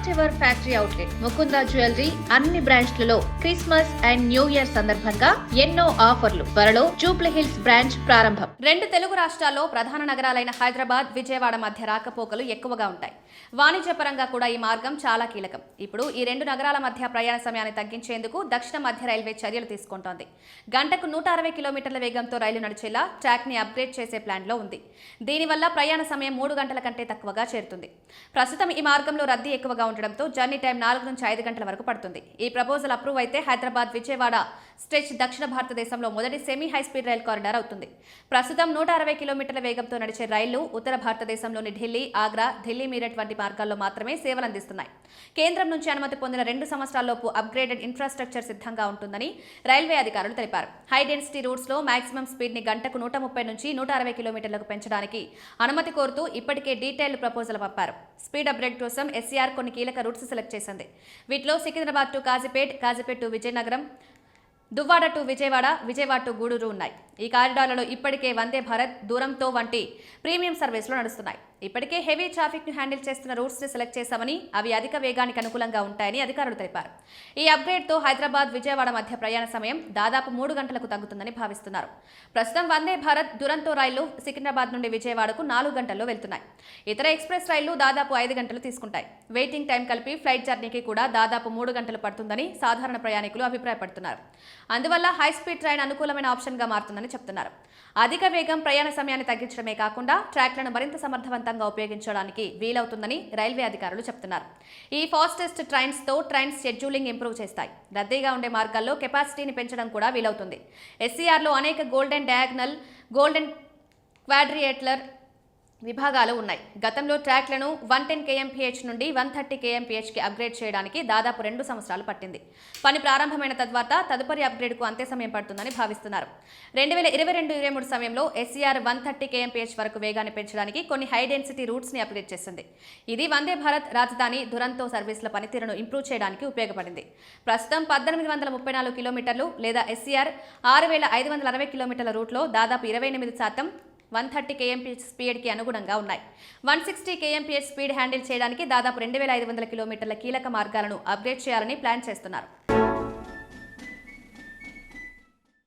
First ever factory outlet Mukunda jewellery అన్ని బ్రాంచ్లలో Christmas and new year సందర్భంగా ఎన్నో ఆఫర్లు. త్వరలో జూబ్లీ హిల్స్ బ్రాంచ్ ప్రారంభం. రెండు తెలుగు రాష్ట్రాల్లో ప్రధాన నగరాలైన హైదరాబాద్, విజయవాడ మధ్య రాకపోకలు ఎక్కువగా ఉంటాయి. వాణిజ్యపరంగా కూడా ఈ మార్గం చాలా కీలకం. ఇప్పుడు ఈ రెండు నగరాల మధ్య ప్రయాణ సమయాన్ని తగ్గించేందుకు దక్షిణ మధ్య రైల్వే చర్యలు తీసుకుంటోంది. గంటకు 160 కిలోమీటర్ల వేగంతో రైలు నడిచేలా ట్రాక్ ని అప్గ్రేడ్ చేసే ప్లాన్ లో ఉంది. దీనివల్ల ప్రయాణ సమయం 3 గంటల కంటే తక్కువగా చేరుతుంది. ప్రస్తుతం ఈ మార్గంలో రద్దీ ఎక్కువగా ఉండడంతో జర్నీ టైం 4 నుంచి 5 గంటల వరకు పడుతుంది. ఈ ప్రపోజల్ అప్రూవ్ అయితే హైదరాబాద్, విజయవాడ స్ట్రెచ్ దక్షిణ భారతదేశంలో మొదటి semi high speed rail corridor అవుతుంది. ప్రస్తుతం 160 కిలోమీటర్ల వేగంతో నడిచే రైళ్లు ఉత్తర భారతదేశంలోని ఢిల్లీ, ఆగ్రా, ఢిల్లీ మీరట్ వంటి మార్గాల్లో మాత్రమే సేవలు అందిస్తున్నాయి. కేంద్రం నుంచి అనుమతి పొందిన 2 సంవత్సరాల్లోపు అప్గ్రేడెడ్ ఇన్ఫ్రాస్ట్రక్చర్ సిద్ధంగా ఉంటుందని రైల్వే అధికారులు తెలిపారు. హై డెన్సిటీ రూట్స్ లో మాక్సిమం స్పీడ్ ని గంటకు 130 నుంచి 160 కిలోమీటర్లకు పెంచడానికి అనుమతి కోరుతూ ఇప్పటికే డీటెయిల్డ్ ప్రపోజల్ పంపారు. స్పీడ్ అప్గ్రేడ్ కోసం ఎస్సీఆర్ కొన్ని కీలక రూట్స్ సెలెక్ట్ చేసింది. వీటిలో Secunderabad to Kazipet, Kazipet to Vizianagaram, Duvvada to Vijayawada, Vijayawada to Gudur ఉన్నాయి. ఈ కారిడార్లలో ఇప్పటికే వందే భారత్, దురంతో వంటి ప్రీమియం సర్వీసులు నడుస్తున్నాయి. ఇప్పటికే హెవీ ట్రాఫిక్ ను హ్యాండిల్ చేస్తున్న రూట్స్ ని సెలెక్ట్ చేశామని, అవి అధిక వేగానికి అనుకూలంగా ఉంటాయని అధికారులు తెలిపారు. ఈ అప్గ్రేడ్ తో హైదరాబాద్, విజయవాడ మధ్య ప్రయాణ సమయం దాదాపు 3 గంటలకు తగ్గుతుందని భావిస్తున్నారు. ప్రస్తుతం వందే భారత్, దురంతో రైళ్లు సికింద్రాబాద్ నుండి విజయవాడకు 4 గంటల్లో వెళ్తున్నాయి. ఇతర ఎక్స్ప్రెస్ రైళ్లు దాదాపు 5 గంటలు తీసుకుంటాయి. వెయిటింగ్ టైం కలిపి ఫ్లైట్ జర్నీకి కూడా దాదాపు 3 గంటలు పడుతుందని సాధారణ ప్రయాణికులు అభిప్రాయపడుతున్నారు. అందువల్ల హై స్పీడ్ ట్రైన్ అనుకూలమైన ఆప్షన్ గా మారుతుందని చెప్తున్నారు. అధిక వేగం ప్రయాణ సమయాన్ని తగ్గించడమే కాకుండా ట్రాక్లను మరింత సమర్థవంతంగా ఉపయోగించడానికి వీలవుతుందని రైల్వే అధికారులు చెప్తున్నారు. ఈ ఫాస్టెస్ట్ ట్రైన్స్ తో ట్రైన్ షెడ్యూలింగ్ ఇంప్రూవ్ చేస్తాయి. రద్దీగా ఉండే మార్గాల్లో కెపాసిటీని పెంచడం కూడా వీలవుతుంది. ఎస్సీఆర్లో అనేక గోల్డెన్ డయాగ్నల్, గోల్డెన్ క్వాడ్రియేటర్ విభాగాలు ఉన్నాయి. గతంలో ట్రాక్లను 110 kmph నుండి 130 kmph కి అప్గ్రేడ్ చేయడానికి దాదాపు 2 సంవత్సరాలు పట్టింది. పని ప్రారంభమైన తర్వాత తదుపరి అప్గ్రేడ్కు అంతే సమయం పడుతుందని భావిస్తున్నారు. 2022-23 సమయంలో ఎస్సీఆర్ 130 kmph వరకు వేగాన్ని పెంచడానికి కొన్ని హై డెన్సిటీ రూట్స్ ని అప్గ్రేడ్ చేసింది. ఇది వందే భారత్, రాజధాని, దురంతో సర్వీసుల పనితీరును ఇంప్రూవ్ చేయడానికి ఉపయోగపడింది. ప్రస్తుతం 1834 కిలోమీటర్లు లేదా ఎస్సీఆర్ 6560 కిలోమీటర్ల రూట్లో దాదాపు 28% 130 kmph స్పీడ్ కి అనుగుణంగా ఉన్నాయి. 160 kmph స్పీడ్ హ్యాండిల్ చేయడానికి దాదాపు 2500 కిలోమీటర్ల కీలక మార్గాలను అప్గ్రేడ్ చేయాలని ప్లాన్ చేస్తున్నారు.